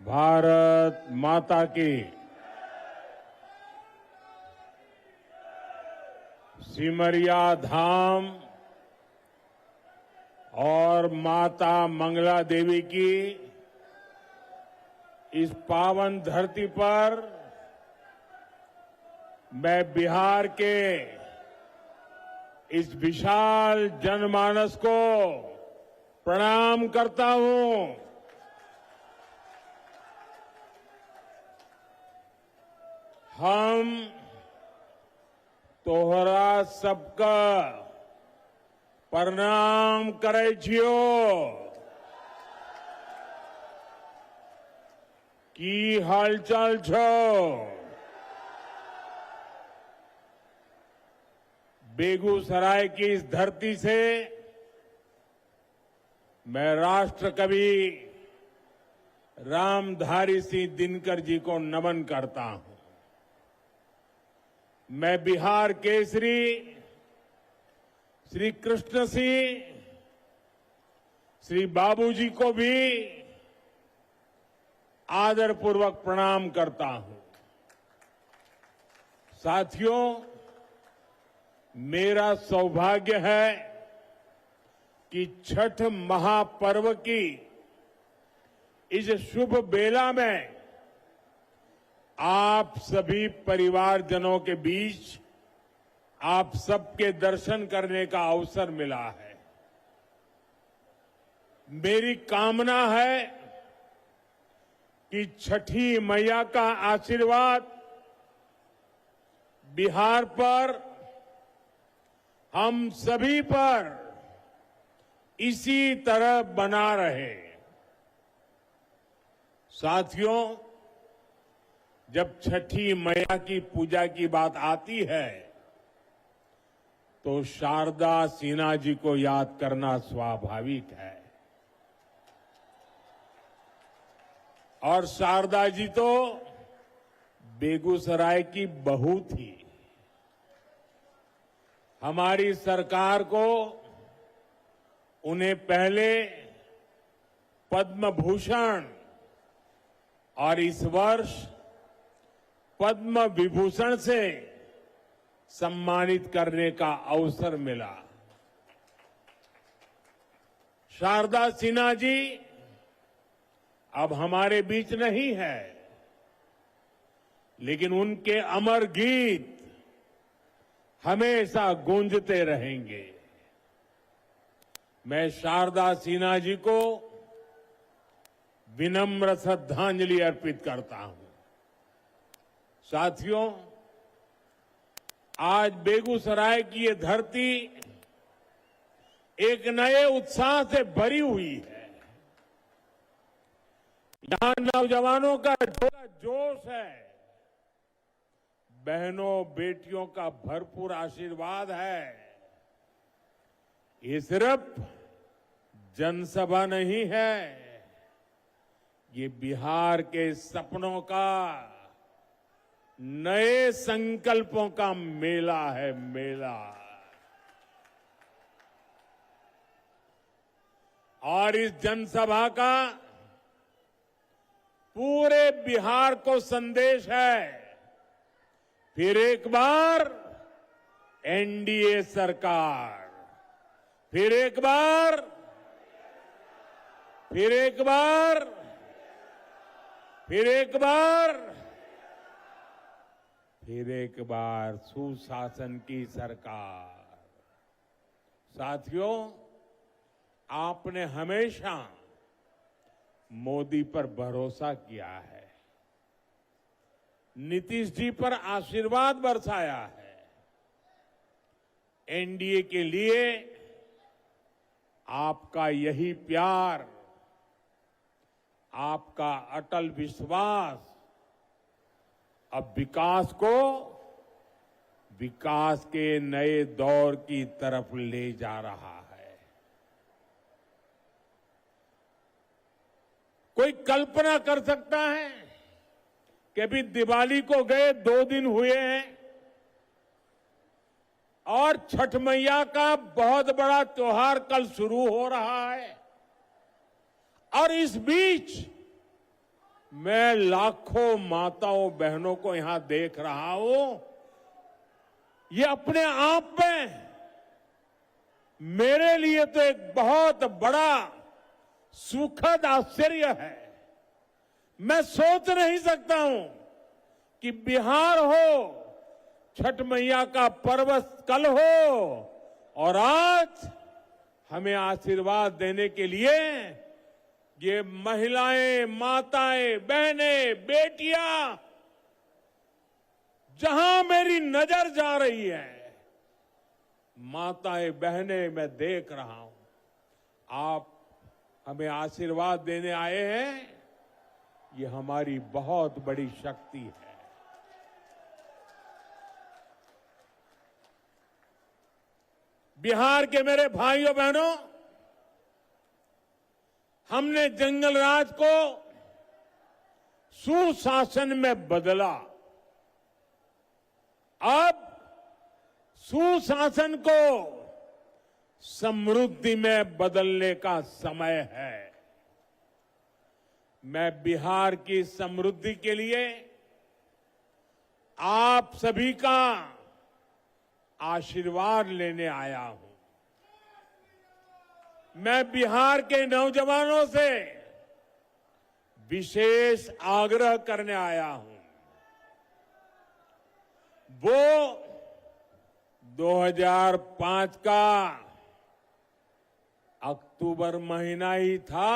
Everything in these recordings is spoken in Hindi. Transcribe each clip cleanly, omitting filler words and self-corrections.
भारत माता की। सिमरिया धाम और माता मंगला देवी की इस पावन धरती पर मैं बिहार के इस विशाल जनमानस को प्रणाम करता हूं। हम तोहरा सबका प्रणाम करे छियो। की हालचाल छो? बेगूसराय की इस धरती से मैं राष्ट्र कवि रामधारी सिंह दिनकर जी को नमन करता हूं। मैं बिहार केसरी श्री कृष्ण सिंह श्री बाबूजी को भी आदरपूर्वक प्रणाम करता हूं। साथियों, मेरा सौभाग्य है कि छठ महापर्व की इस शुभ बेला में आप सभी परिवारजनों के बीच आप सबके दर्शन करने का अवसर मिला है। मेरी कामना है कि छठी मैया का आशीर्वाद बिहार पर, हम सभी पर इसी तरह बना रहे। साथियों, जब छठी मैया की पूजा की बात आती है तो शारदा सिन्हा जी को याद करना स्वाभाविक है। और शारदा जी तो बेगूसराय की बहू थी। हमारी सरकार को उन्हें पहले पद्म भूषण और इस वर्ष पद्म विभूषण से सम्मानित करने का अवसर मिला। शारदा सिन्हा जी अब हमारे बीच नहीं है, लेकिन उनके अमर गीत हमेशा गूंजते रहेंगे। मैं शारदा सिन्हा जी को विनम्र श्रद्धांजलि अर्पित करता हूं। साथियों, आज बेगूसराय की ये धरती एक नए उत्साह से भरी हुई है। यहां नौजवानों का जोश है, बहनों बेटियों का भरपूर आशीर्वाद है। ये सिर्फ जनसभा नहीं है, ये बिहार के सपनों का, नए संकल्पों का मेला है, मेला। और इस जनसभा का पूरे बिहार को संदेश है, फिर एक बार एनडीए सरकार, फिर एक बार, फिर एक बार, फिर एक बार, फिर एक बार सुशासन की सरकार। साथियों, आपने हमेशा मोदी पर भरोसा किया है, नीतीश जी पर आशीर्वाद बरसाया है। एनडीए के लिए आपका यही प्यार, आपका अटल विश्वास अब विकास को विकास के नए दौर की तरफ ले जा रहा है। कोई कल्पना कर सकता है कि अभी दिवाली को गए 2 दिन हुए हैं और छठ मैया का बहुत बड़ा त्योहार कल शुरू हो रहा है, और इस बीच मैं लाखों माताओं बहनों को यहां देख रहा हूं। ये अपने आप में मेरे लिए तो एक बहुत बड़ा सुखद आश्चर्य है। मैं सोच नहीं सकता हूं कि बिहार हो, छठ मैया का पर्व कल हो और आज हमें आशीर्वाद देने के लिए ये महिलाएं, माताएं, बहनें, बेटियां, जहां मेरी नजर जा रही है, माताएं, बहनें मैं देख रहा हूं। आप हमें आशीर्वाद देने आए हैं, ये हमारी बहुत बड़ी शक्ति है। बिहार के मेरे भाइयों बहनों, हमने जंगल राज को सुशासन में बदला। अब सुशासन को समृद्धि में बदलने का समय है। मैं बिहार की समृद्धि के लिए आप सभी का आशीर्वाद लेने आया हूं। मैं बिहार के नौजवानों से विशेष आग्रह करने आया हूं। वो 2005 का अक्टूबर महीना ही था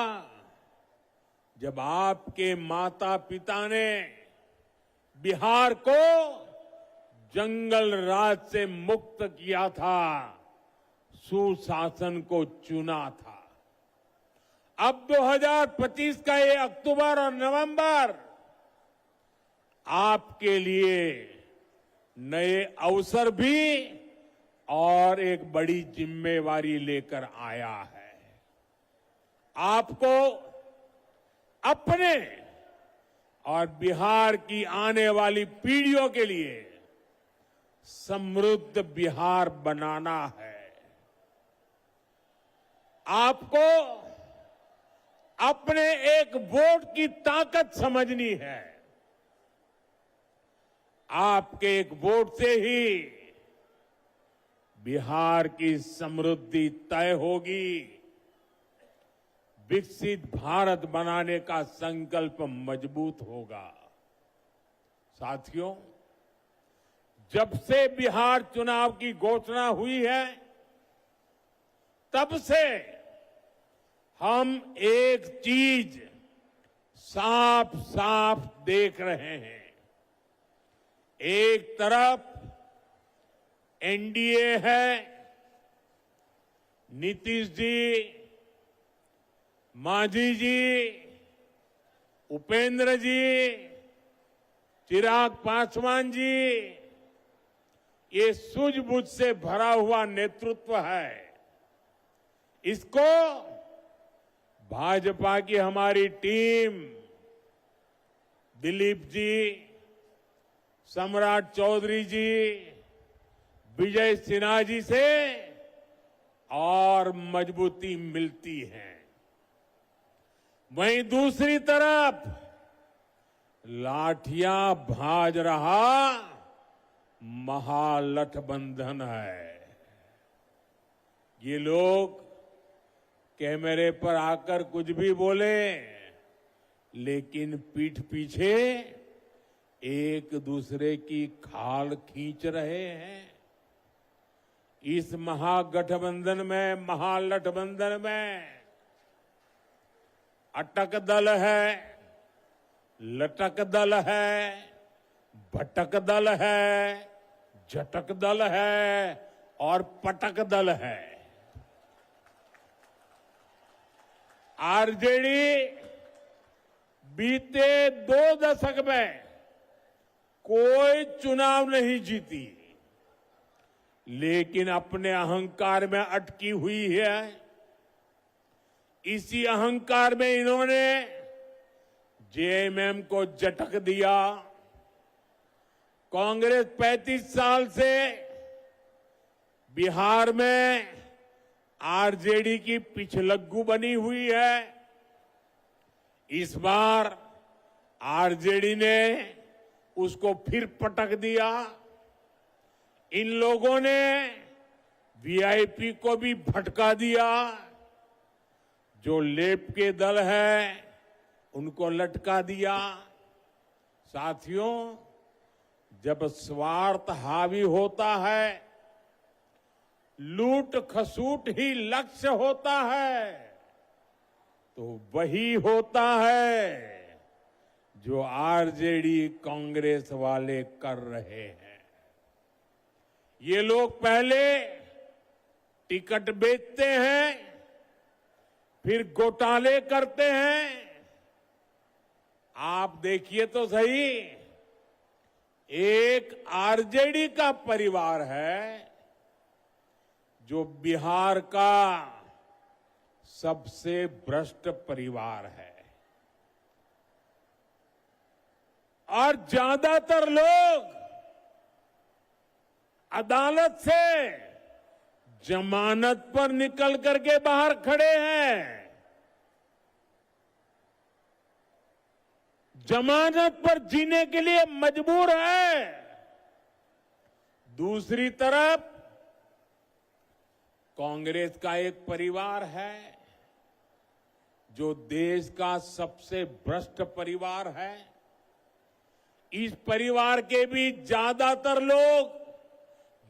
जब आपके माता पिता ने बिहार को जंगल राज से मुक्त किया था, सुशासन को चुना था। अब 2025 का ये अक्टूबर और नवंबर आपके लिए नए अवसर भी और एक बड़ी जिम्मेवारी लेकर आया है। आपको अपने और बिहार की आने वाली पीढ़ियों के लिए समृद्ध बिहार बनाना है। आपको अपने एक वोट की ताकत समझनी है। आपके एक वोट से ही बिहार की समृद्धि तय होगी। विकसित भारत बनाने का संकल्प मजबूत होगा। साथियों, जब से बिहार चुनाव की घोषणा हुई है, तब से हम एक चीज साफ साफ देख रहे हैं। एक तरफ एनडीए है, नीतीश जी, मांझी जी, उपेंद्र जी, चिराग पासवान जी, ये सूझबूझ से भरा हुआ नेतृत्व है। इसको भाजपा की हमारी टीम, दिलीप जी, सम्राट चौधरी जी, विजय सिन्हा जी से और मजबूती मिलती है। वहीं दूसरी तरफ लाठियां भाज रहा महागठबंधन है। ये लोग कैमरे पर आकर कुछ भी बोले, लेकिन पीठ पीछे एक दूसरे की खाल खींच रहे हैं। इस महागठबंधन में, महागठबंधन में अटक दल है, लटक दल है, भटक दल है, झटक दल है और पटक दल है। आरजेडी बीते 2 दशक में कोई चुनाव नहीं जीती, लेकिन अपने अहंकार में अटकी हुई है। इसी अहंकार में इन्होंने जेएमएम को झटक दिया। कांग्रेस 35 साल से बिहार में आरजेडी की पिछलग्गू बनी हुई है। इस बार आरजेडी ने उसको फिर पटक दिया। इन लोगों ने वीआईपी को भी भटका दिया। जो लेप के दल है उनको लटका दिया। साथियों, जब स्वार्थ हावी होता है, लूट खसूट ही लक्ष्य होता है, तो वही होता है जो आरजेडी कांग्रेस वाले कर रहे हैं। ये लोग पहले टिकट बेचते हैं, फिर घोटाले करते हैं। आप देखिए तो सही, एक आरजेडी का परिवार है जो बिहार का सबसे भ्रष्ट परिवार है, और ज्यादातर लोग अदालत से जमानत पर निकल करके बाहर खड़े हैं। जमानत पर जीने के लिए मजबूर है। दूसरी तरफ कांग्रेस का एक परिवार है जो देश का सबसे भ्रष्ट परिवार है। इस परिवार के भी ज्यादातर लोग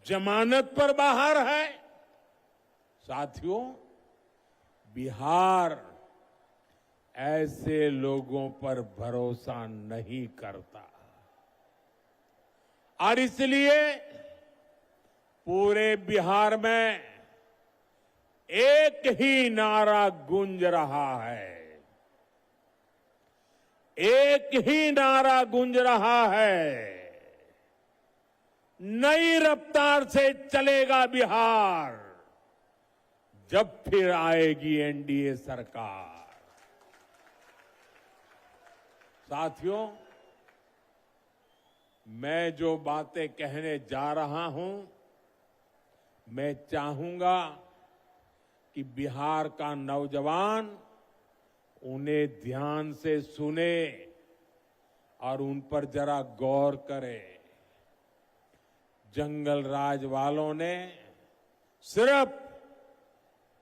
जमानत पर बाहर है। साथियों, बिहार ऐसे लोगों पर भरोसा नहीं करता, और इसलिए पूरे बिहार में एक ही नारा गूंज रहा है, एक ही नारा गूंज रहा है, नई रफ्तार से चलेगा बिहार जब फिर आएगी एनडीए सरकार। साथियों, मैं जो बातें कहने जा रहा हूं, मैं चाहूंगा कि बिहार का नौजवान उन्हें ध्यान से सुने और उन पर जरा गौर करे। जंगल राज वालों ने सिर्फ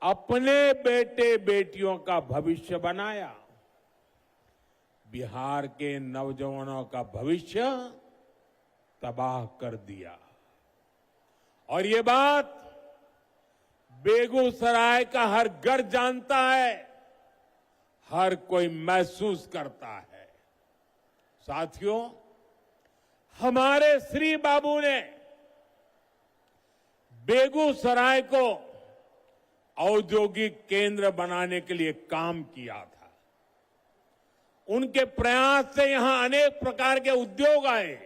अपने बेटे बेटियों का भविष्य बनाया, बिहार के नौजवानों का भविष्य तबाह कर दिया। और ये बात बेगूसराय का हर घर जानता है, हर कोई महसूस करता है। साथियों, हमारे श्री बाबू ने बेगूसराय को औद्योगिक केंद्र बनाने के लिए काम किया था। उनके प्रयास से यहां अनेक प्रकार के उद्योग आए।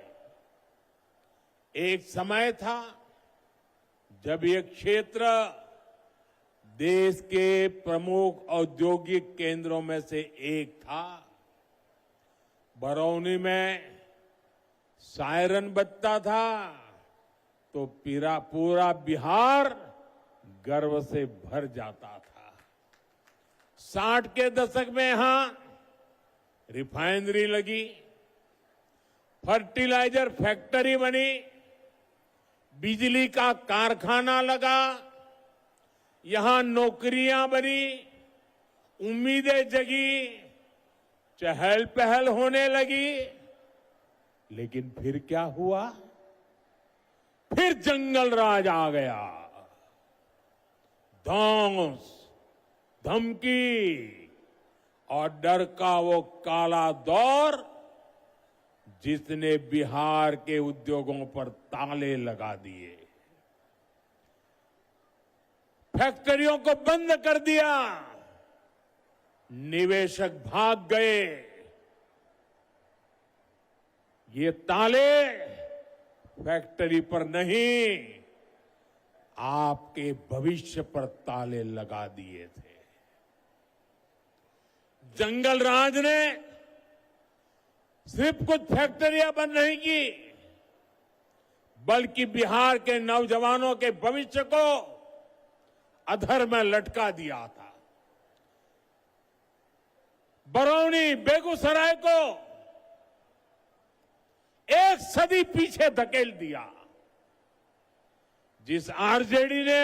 एक समय था जब ये क्षेत्र देश के प्रमुख औद्योगिक केंद्रों में से एक था। बरौनी में सायरन बजता था तो पूरा बिहार गर्व से भर जाता था। 60 के दशक में यहां रिफाइनरी लगी, फर्टिलाइजर फैक्ट्री बनी, बिजली का कारखाना लगा, यहां नौकरियां बनी, उम्मीदें जगी, चहल पहल होने लगी। लेकिन फिर क्या हुआ? फिर जंगल राज आ गया। धौंस, धमकी और डर का वो काला दौर जिसने बिहार के उद्योगों पर ताले लगा दिए, फैक्ट्रियों को बंद कर दिया, निवेशक भाग गए। ये ताले फैक्ट्री पर नहीं, आपके भविष्य पर ताले लगा दिए थे। जंगल राज ने सिर्फ कुछ फैक्ट्रियां बंद नहीं की, बल्कि बिहार के नौजवानों के भविष्य को अधर में लटका दिया था। बरौनी, बेगूसराय को सदी पीछे धकेल दिया। जिस आरजेडी ने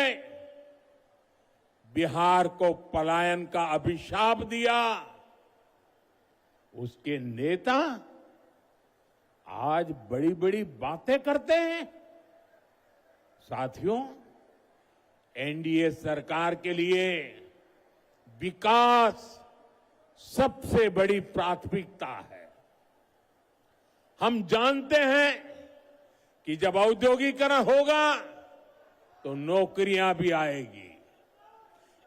बिहार को पलायन का अभिशाप दिया, उसके नेता आज बड़ी बड़ी बातें करते हैं। साथियों, एनडीए सरकार के लिए विकास सबसे बड़ी प्राथमिकता है। हम जानते हैं कि जब औद्योगिकरण होगा तो नौकरियां भी आएगी।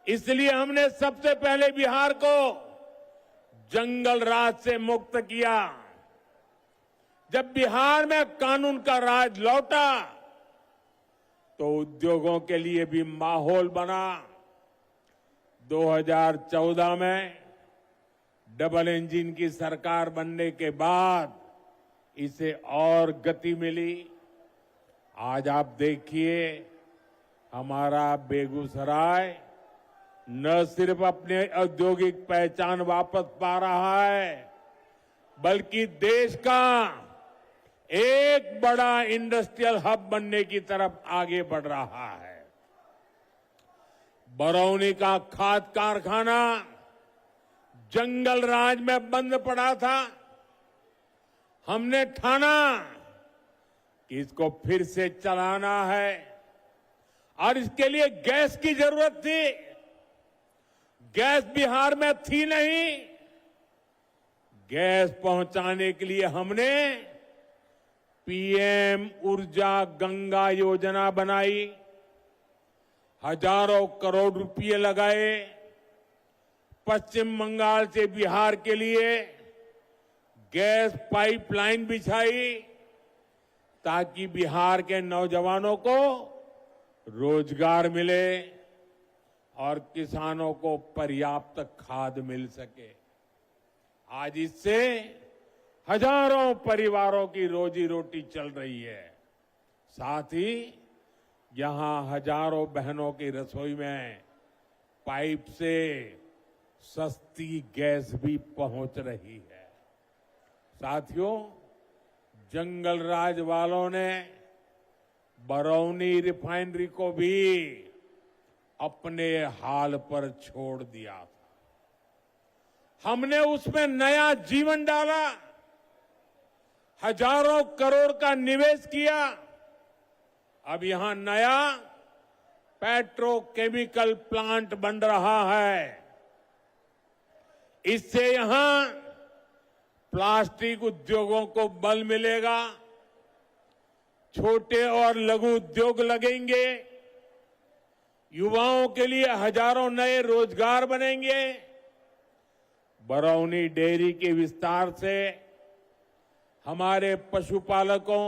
इसलिए हमने सबसे पहले बिहार को जंगल राज से मुक्त किया। जब बिहार में कानून का राज लौटा तो उद्योगों के लिए भी माहौल बना। 2014 में डबल इंजन की सरकार बनने के बाद इसे और गति मिली। आज आप देखिए, हमारा बेगूसराय न सिर्फ अपने औद्योगिक पहचान वापस पा रहा है, बल्कि देश का एक बड़ा इंडस्ट्रियल हब बनने की तरफ आगे बढ़ रहा है। बरौनी का खाद कारखाना जंगल राज में बंद पड़ा था। हमने ठाना कि इसको फिर से चलाना है और इसके लिए गैस की जरूरत थी। गैस बिहार में थी नहीं। गैस पहुंचाने के लिए हमने पीएम ऊर्जा गंगा योजना बनाई। हजारों करोड़ रुपए लगाए। पश्चिम बंगाल से बिहार के लिए गैस पाइपलाइन बिछाई ताकि बिहार के नौजवानों को रोजगार मिले और किसानों को पर्याप्त खाद मिल सके। आज इससे हजारों परिवारों की रोजी रोटी चल रही है। साथ ही यहां हजारों बहनों की रसोई में पाइप से सस्ती गैस भी पहुंच रही है। साथियों, जंगल राज वालों ने बरौनी रिफाइनरी को भी अपने हाल पर छोड़ दिया था। हमने उसमें नया जीवन डाला। हजारों करोड़ का निवेश किया। अब यहां नया पेट्रोकेमिकल प्लांट बन रहा है। इससे यहां प्लास्टिक उद्योगों को बल मिलेगा। छोटे और लघु उद्योग लगेंगे। युवाओं के लिए हजारों नए रोजगार बनेंगे। बरौनी डेयरी के विस्तार से हमारे पशुपालकों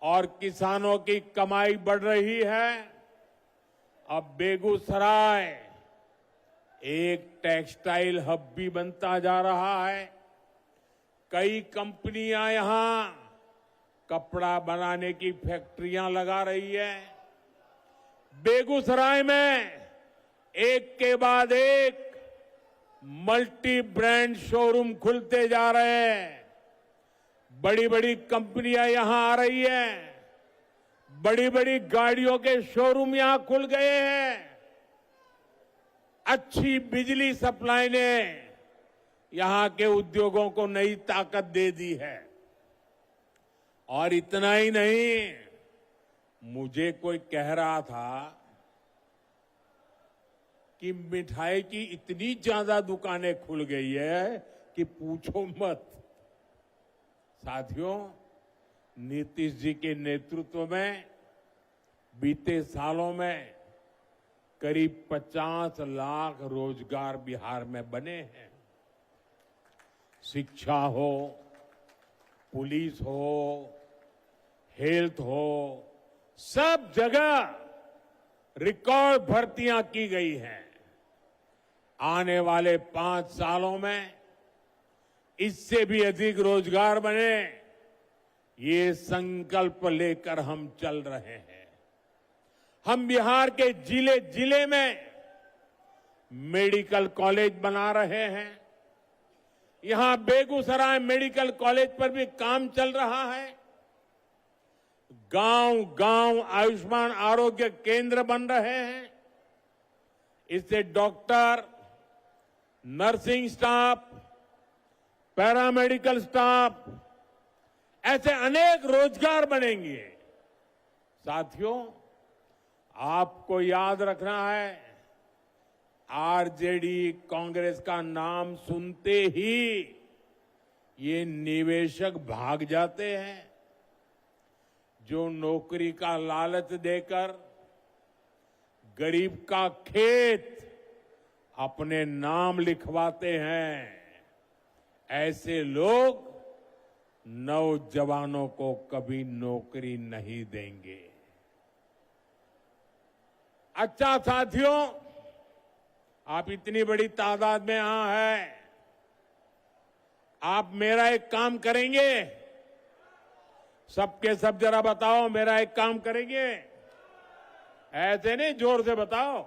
और किसानों की कमाई बढ़ रही है। अब बेगूसराय एक टेक्सटाइल हब भी बनता जा रहा है। कई कंपनियां यहां कपड़ा बनाने की फैक्ट्रियां लगा रही है। बेगूसराय में एक के बाद एक मल्टी ब्रांड शोरूम खुलते जा रहे हैं। बड़ी बड़ी कंपनियां यहां आ रही है। बड़ी बड़ी गाड़ियों के शोरूम यहां खुल गए हैं। अच्छी बिजली सप्लाई ने यहां के उद्योगों को नई ताकत दे दी है। और इतना ही नहीं, मुझे कोई कह रहा था कि मिठाई की इतनी ज्यादा दुकानें खुल गई है कि पूछो मत। साथियों, नीतीश जी के नेतृत्व में बीते सालों में करीब 50 लाख रोजगार बिहार में बने हैं। शिक्षा हो, पुलिस हो, हेल्थ हो, सब जगह रिकॉर्ड भर्तियां की गई हैं। आने वाले 5 सालों में इससे भी अधिक रोजगार बने, ये संकल्प लेकर हम चल रहे हैं। हम बिहार के जिले जिले में मेडिकल कॉलेज बना रहे हैं। यहां बेगूसराय मेडिकल कॉलेज पर भी काम चल रहा है। गांव गांव आयुष्मान आरोग्य केंद्र बन रहे हैं। इससे doctor, nursing staff, paramedical staff, ऐसे अनेक रोजगार बनेंगे। साथियों, आपको याद रखना है, आरजेडी कांग्रेस का नाम सुनते ही ये निवेशक भाग जाते हैं, जो नौकरी का लालच देकर गरीब का खेत अपने नाम लिखवाते हैं। ऐसे लोग नौजवानों को कभी नौकरी नहीं देंगे। अच्छा साथियों, आप इतनी बड़ी तादाद में यहां हैं, आप मेरा एक काम करेंगे? सबके सब जरा बताओ, मेरा एक काम करेंगे? ऐसे नहीं, जोर से बताओ।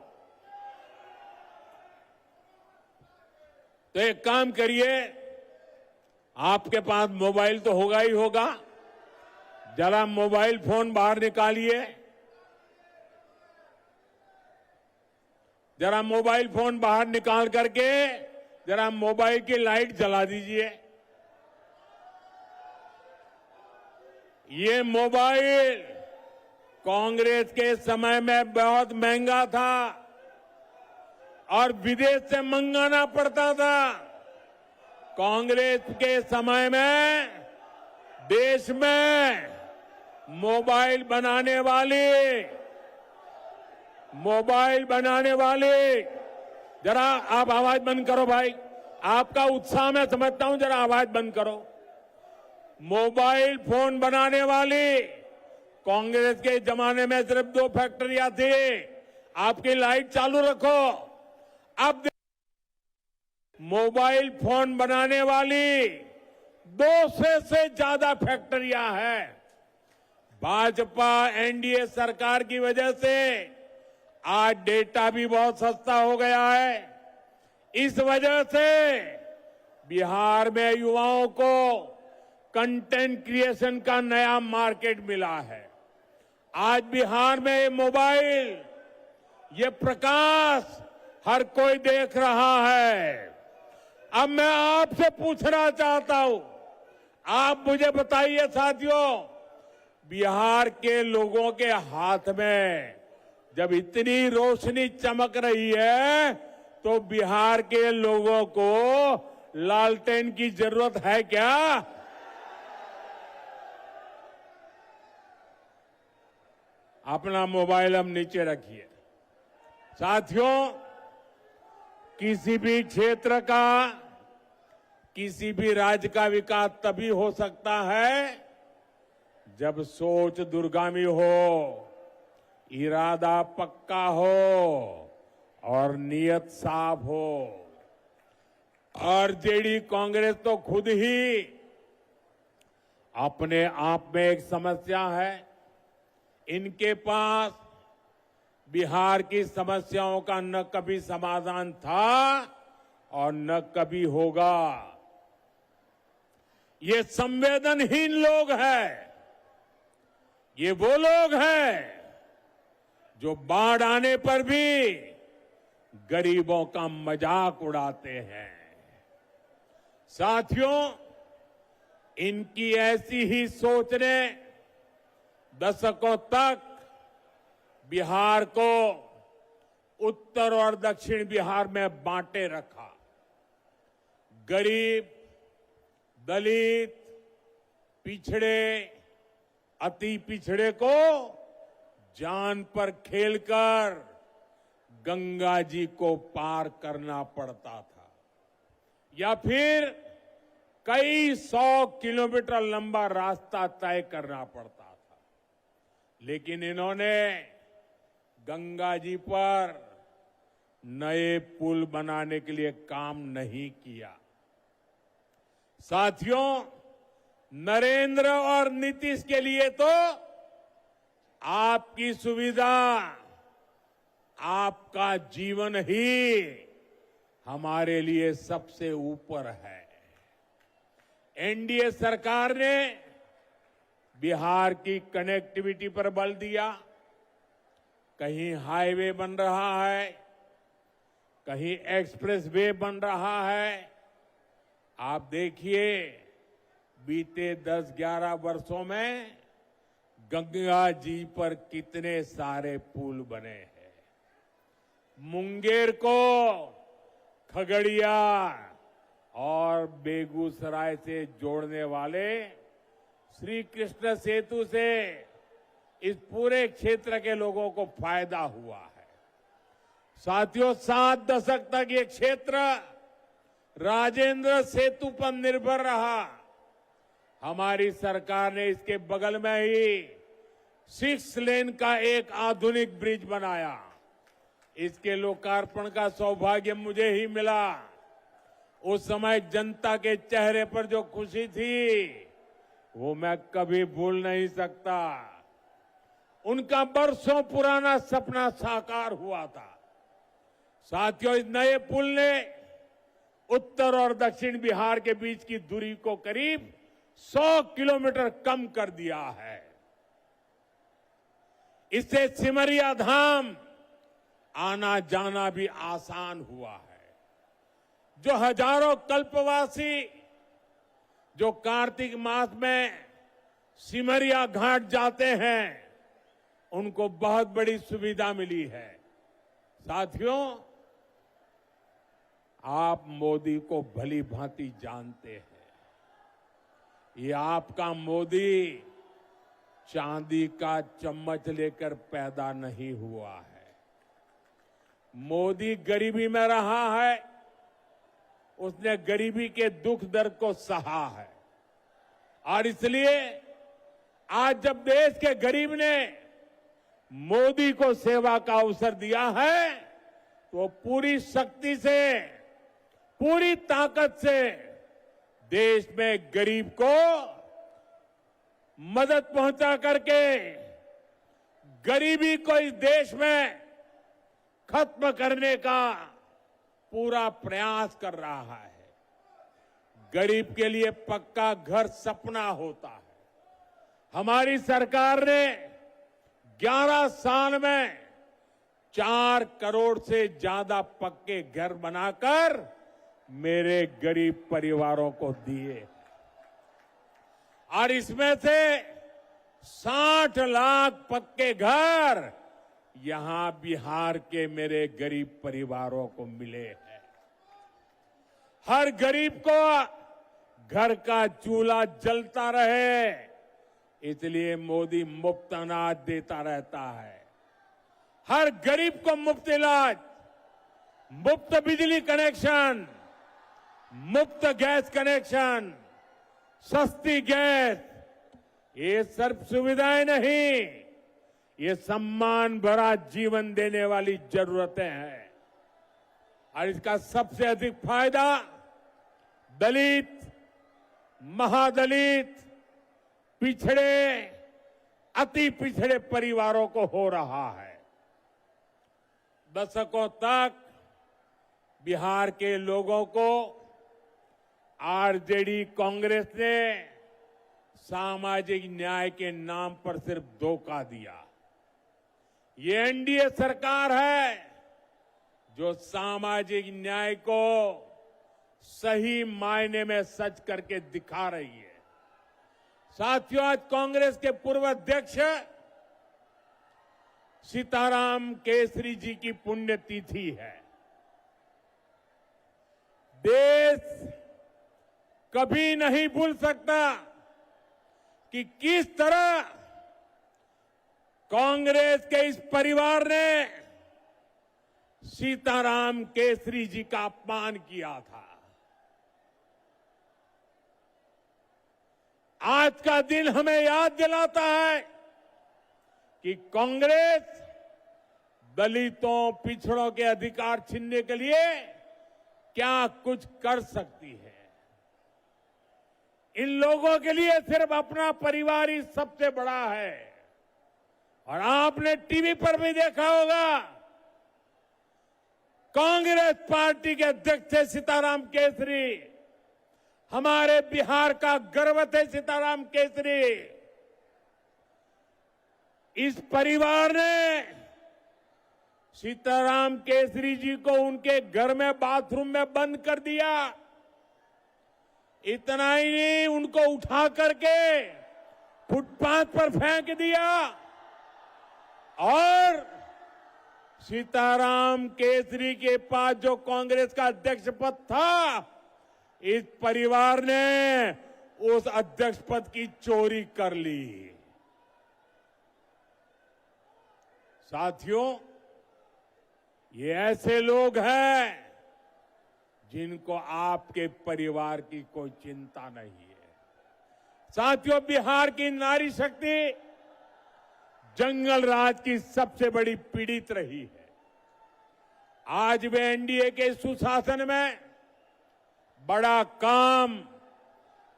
तो एक काम करिए, आपके पास मोबाइल तो होगा ही होगा, जरा मोबाइल फोन बाहर निकालिए। जरा मोबाइल फोन बाहर निकाल करके जरा मोबाइल की लाइट जला दीजिए। ये मोबाइल कांग्रेस के समय में बहुत महंगा था और विदेश से मंगाना पड़ता था। कांग्रेस के समय में देश में मोबाइल बनाने वाले, जरा आप आवाज बंद करो भाई, आपका उत्साह मैं समझता हूं, जरा आवाज बंद करो। मोबाइल फोन बनाने वाली कांग्रेस के जमाने में सिर्फ 2 फैक्ट्रियां थी। आपकी लाइट चालू रखो। अब मोबाइल फोन बनाने वाली 200 से ज्यादा फैक्ट्रियां हैं। भाजपा एनडीए सरकार की वजह से आज डेटा भी बहुत सस्ता हो गया है। इस वजह से बिहार में युवाओं को कंटेंट क्रिएशन का नया मार्केट मिला है। आज बिहार में ये मोबाइल, ये प्रकाश हर कोई देख रहा है। अब मैं आपसे पूछना चाहता हूं, आप मुझे बताइए साथियों, बिहार के लोगों के हाथ में जब इतनी रोशनी चमक रही है तो बिहार के लोगों को लालटेन की जरूरत है क्या? अपना मोबाइल हम नीचे रखिए। साथियों, किसी भी क्षेत्र का, किसी भी राज्य का विकास तभी हो सकता है जब सोच दूरगामी हो, इरादा पक्का हो और नियत साफ हो। आरजेडी कांग्रेस तो खुद ही अपने आप में एक समस्या है। इनके पास बिहार की समस्याओं का न कभी समाधान था और न कभी होगा। ये संवेदनहीन लोग हैं। ये वो लोग हैं जो बाढ़ आने पर भी गरीबों का मजाक उड़ाते हैं। साथियों, इनकी ऐसी ही सोच ने दशकों तक बिहार को उत्तर और दक्षिण बिहार में बांटे रखा। गरीब, दलित, पिछड़े, अति पिछड़े को जान पर खेलकर गंगा जी को पार करना पड़ता था या फिर कई 100 किलोमीटर लंबा रास्ता तय करना पड़ता था। लेकिन इन्होंने गंगा जी पर नए पुल बनाने के लिए काम नहीं किया। साथियों, नरेंद्र और नीतीश के लिए तो आपकी सुविधा, आपका जीवन ही हमारे लिए सबसे ऊपर है। एनडीए सरकार ने बिहार की कनेक्टिविटी पर बल दिया। कहीं हाईवे बन रहा है, कहीं एक्सप्रेस वे बन रहा है। आप देखिए, बीते 10-11 वर्षों में गंगा जी पर कितने सारे पुल बने हैं। मुंगेर को खगड़िया और बेगूसराय से जोड़ने वाले श्री कृष्ण सेतु से इस पूरे क्षेत्र के लोगों को फायदा हुआ है। साथियों, 7 दशक तक ये क्षेत्र राजेंद्र सेतु पर निर्भर रहा। हमारी सरकार ने इसके बगल में ही 6 लेन का एक आधुनिक ब्रिज बनाया। इसके लोकार्पण का सौभाग्य मुझे ही मिला। उस समय जनता के चेहरे पर जो खुशी थी, वो मैं कभी भूल नहीं सकता। उनका बरसों पुराना सपना साकार हुआ था। साथियों, इस नए पुल ने उत्तर और दक्षिण बिहार के बीच की दूरी को करीब 100 किलोमीटर कम कर दिया है। इससे सिमरिया धाम आना जाना भी आसान हुआ है। जो हजारों कल्पवासी जो कार्तिक मास में सिमरिया घाट जाते हैं, उनको बहुत बड़ी सुविधा मिली है। साथियों, आप मोदी को भली भांति जानते हैं। ये आपका मोदी चांदी का चम्मच लेकर पैदा नहीं हुआ है। मोदी गरीबी में रहा है। उसने गरीबी के दुख दर्द को सहा है, और इसलिए आज जब देश के गरीब ने मोदी को सेवा का अवसर दिया है, तो पूरी शक्ति से, पूरी ताकत से देश में गरीब को मदद पहुंचा करके गरीबी को इस देश में खत्म करने का पूरा प्रयास कर रहा है। गरीब के लिए पक्का घर सपना होता है। हमारी सरकार ने 11 साल में 4 करोड़ से ज्यादा पक्के घर बनाकर मेरे गरीब परिवारों को दिए, और इसमें से 60 लाख पक्के घर यहां बिहार के मेरे गरीब परिवारों को मिले हैं। हर गरीब को घर का चूल्हा जलता रहे, इसलिए मोदी मुफ्त अनाज देता रहता है। हर गरीब को मुफ्त इलाज, मुफ्त बिजली कनेक्शन, मुफ्त गैस कनेक्शन, सस्ती गैस, ये सब सुविधाएं नहीं, ये सम्मान भरा जीवन देने वाली जरूरतें हैं। और इसका सबसे अधिक फायदा दलित, महादलित, पिछड़े, अति पिछड़े परिवारों को हो रहा है। दशकों तक बिहार के लोगों को आरजेडी कांग्रेस ने सामाजिक न्याय के नाम पर सिर्फ धोखा दिया। ये एनडीए सरकार है जो सामाजिक न्याय को सही मायने में सच करके दिखा रही है। साथियों, आज कांग्रेस के पूर्व अध्यक्ष सीताराम केसरी जी की पुण्यतिथि है। देश कभी नहीं भूल सकता कि किस तरह कांग्रेस के इस परिवार ने सीताराम केसरी जी का अपमान किया था। आज का दिन हमें याद दिलाता है कि कांग्रेस दलितों, पिछड़ों के अधिकार छीनने के लिए क्या कुछ कर सकती है। इन लोगों के लिए सिर्फ अपना परिवार ही सबसे बड़ा है। और आपने टीवी पर भी देखा होगा, कांग्रेस पार्टी के अध्यक्ष थे सीताराम केसरी। हमारे बिहार का गर्व थे सीताराम केसरी। इस परिवार ने सीताराम केसरी जी को उनके घर में बाथरूम में बंद कर दिया। इतना ही नहीं, उनको उठा करके फुटपाथ पर फेंक दिया और सीताराम केसरी के पास जो कांग्रेस का अध्यक्ष पद था, इस परिवार ने उस अध्यक्ष पद की चोरी कर ली। साथियों, ये ऐसे लोग हैं जिनको आपके परिवार की कोई चिंता नहीं है। साथियों, बिहार की नारी शक्ति जंगल राज की सबसे बड़ी पीड़ित रही है। आज वे एनडीए के सुशासन में बड़ा काम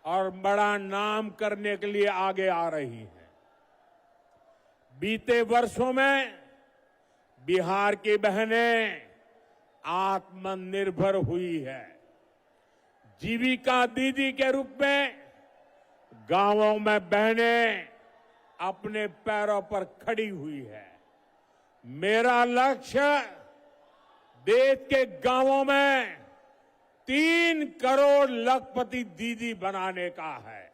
और बड़ा नाम करने के लिए आगे आ रही है। बीते वर्षों में बिहार की बहनें आत्मनिर्भर हुई है। जीविका दीदी के रूप में गांवों में बहनें अपने पैरों पर खड़ी हुई है। मेरा लक्ष्य देश के गांवों में 3 करोड़ लखपति दीदी बनाने का है।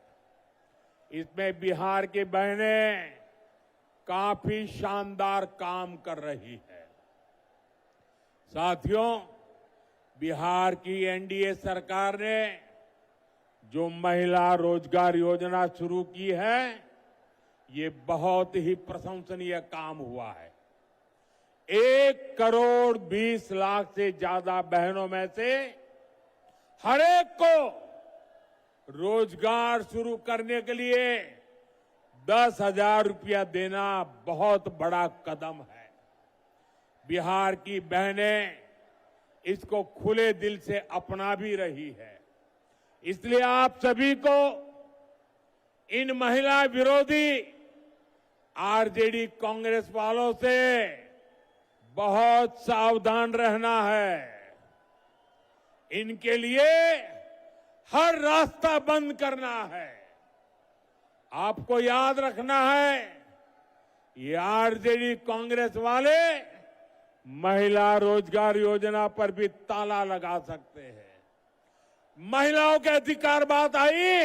इसमें बिहार की बहनें काफी शानदार काम कर रही है। साथियों, बिहार की एनडीए सरकार ने जो महिला रोजगार योजना शुरू की है, ये बहुत ही प्रशंसनीय काम हुआ है। 1 करोड़ 20 लाख से ज्यादा बहनों में से हर एक को रोजगार शुरू करने के लिए 10,000 रुपया देना बहुत बड़ा कदम है। बिहार की बहनें इसको खुले दिल से अपना भी रही है। इसलिए आप सभी को इन महिला विरोधी आरजेडी कांग्रेस वालों से बहुत सावधान रहना है। इनके लिए हर रास्ता बंद करना है। आपको याद रखना है, ये आरजेडी कांग्रेस वाले महिला रोजगार योजना पर भी ताला लगा सकते हैं। महिलाओं के अधिकार बात आई,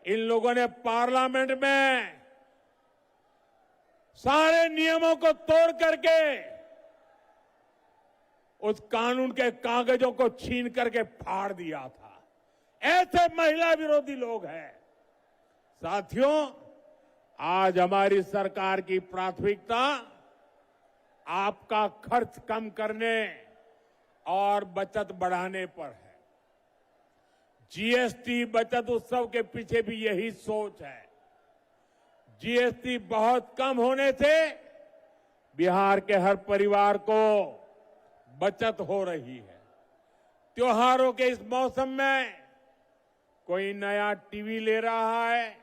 इन लोगों ने पार्लियामेंट में सारे नियमों को तोड़ करके उस कानून के कागजों को छीन करके फाड़ दिया था। ऐसे महिला विरोधी लोग हैं। साथियों, आज हमारी सरकार की प्राथमिकता आपका खर्च कम करने और बचत बढ़ाने पर है। जीएसटी बचत उत्सव के पीछे भी यही सोच है। जीएसटी बहुत कम होने से बिहार के हर परिवार को बचत हो रही है। त्योहारों के इस मौसम में कोई नया टीवी ले रहा है,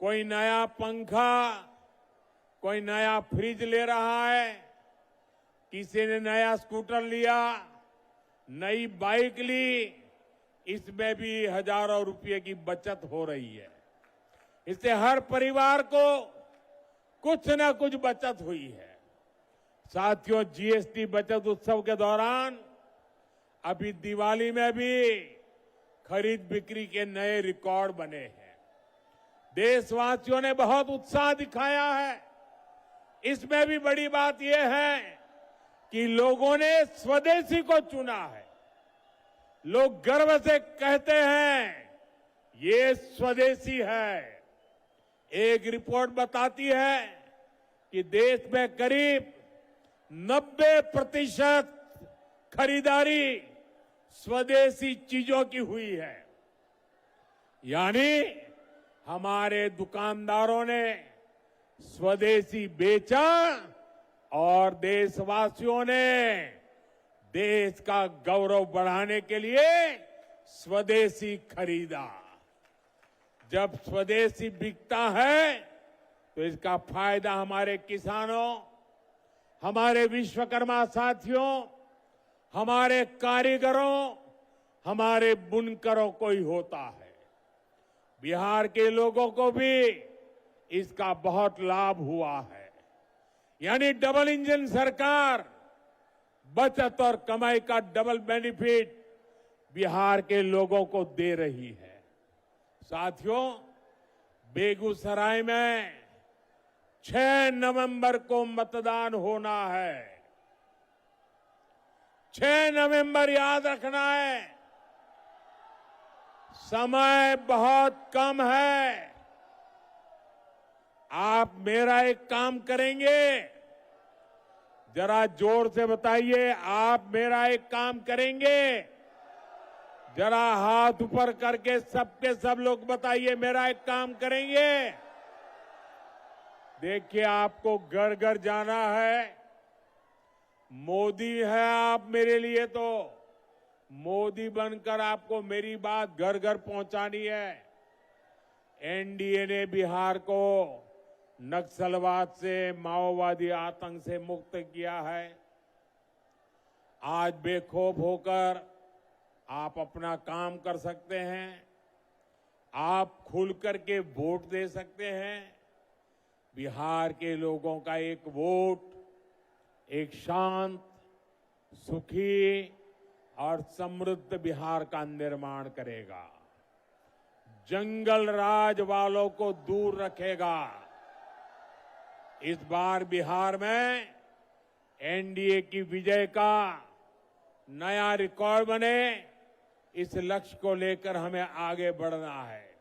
कोई नया पंखा, कोई नया फ्रिज ले रहा है, किसी ने नया स्कूटर लिया, नई बाइक ली। इसमें भी हजारों रुपए की बचत हो रही है। इससे हर परिवार को कुछ न कुछ बचत हुई है। साथियों, जीएसटी बचत उत्सव के दौरान अभी दिवाली में भी खरीद बिक्री के नए रिकॉर्ड बने हैं। देशवासियों ने बहुत उत्साह दिखाया है। इसमें भी बड़ी बात यह है कि लोगों ने स्वदेशी को चुना है। लोग गर्व से कहते हैं ये स्वदेशी है। एक रिपोर्ट बताती है कि देश में करीब 90% खरीदारी स्वदेशी चीजों की हुई है। यानी हमारे दुकानदारों ने स्वदेशी बेचा और देशवासियों ने देश का गौरव बढ़ाने के लिए स्वदेशी खरीदा। जब स्वदेशी बिकता है तो इसका फायदा हमारे किसानों, हमारे विश्वकर्मा साथियों, हमारे कारीगरों, हमारे बुनकरों को ही होता है। बिहार के लोगों को भी इसका बहुत लाभ हुआ है। यानी डबल इंजन सरकार, बचत और कमाई का डबल बेनिफिट बिहार के लोगों को दे रही है। साथियों, बेगूसराय में 6 नवंबर को मतदान होना है। 6 नवंबर याद रखना है। समय बहुत कम है। आप मेरा एक काम करेंगे, जरा जोर से बताइए, आप मेरा एक काम करेंगे? जरा हाथ ऊपर करके सबके सब लोग बताइए, मेरा एक काम करेंगे? देखिए, आपको घर घर जाना है। मोदी है आप मेरे लिए, तो मोदी बनकर आपको मेरी बात घर घर पहुंचानी है। एनडीए ने बिहार को नक्सलवाद से, माओवादी आतंक से मुक्त किया है। आज बेखौफ होकर आप अपना काम कर सकते हैं। आप खुल करके वोट दे सकते हैं। बिहार के लोगों का एक वोट एक शांत, सुखी और समृद्ध बिहार का निर्माण करेगा। जंगल राज वालों को दूर रखेगा। इस बार बिहार में एनडीए की विजय का नया रिकॉर्ड बने, इस लक्ष्य को लेकर हमें आगे बढ़ना है।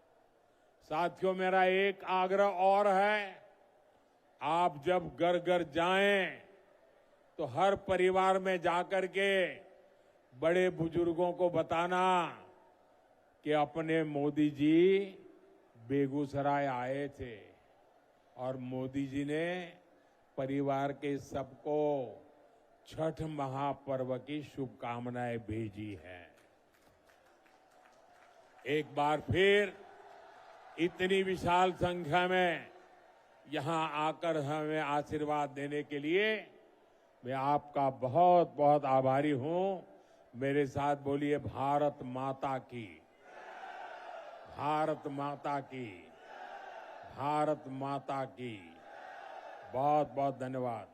साथियों, मेरा एक आग्रह और है, आप जब घर घर जाएं तो हर परिवार में जाकर के बड़े बुजुर्गों को बताना कि अपने मोदी जी बेगूसराय आए थे और मोदी जी ने परिवार के सबको छठ महापर्व की शुभकामनाएं भेजी हैं। एक बार फिर इतनी विशाल संख्या में यहां आकर हमें आशीर्वाद देने के लिए मैं आपका बहुत बहुत आभारी हूं। मेरे साथ बोलिए, भारत माता की, भारत माता की, भारत माता की। बहुत बहुत धन्यवाद।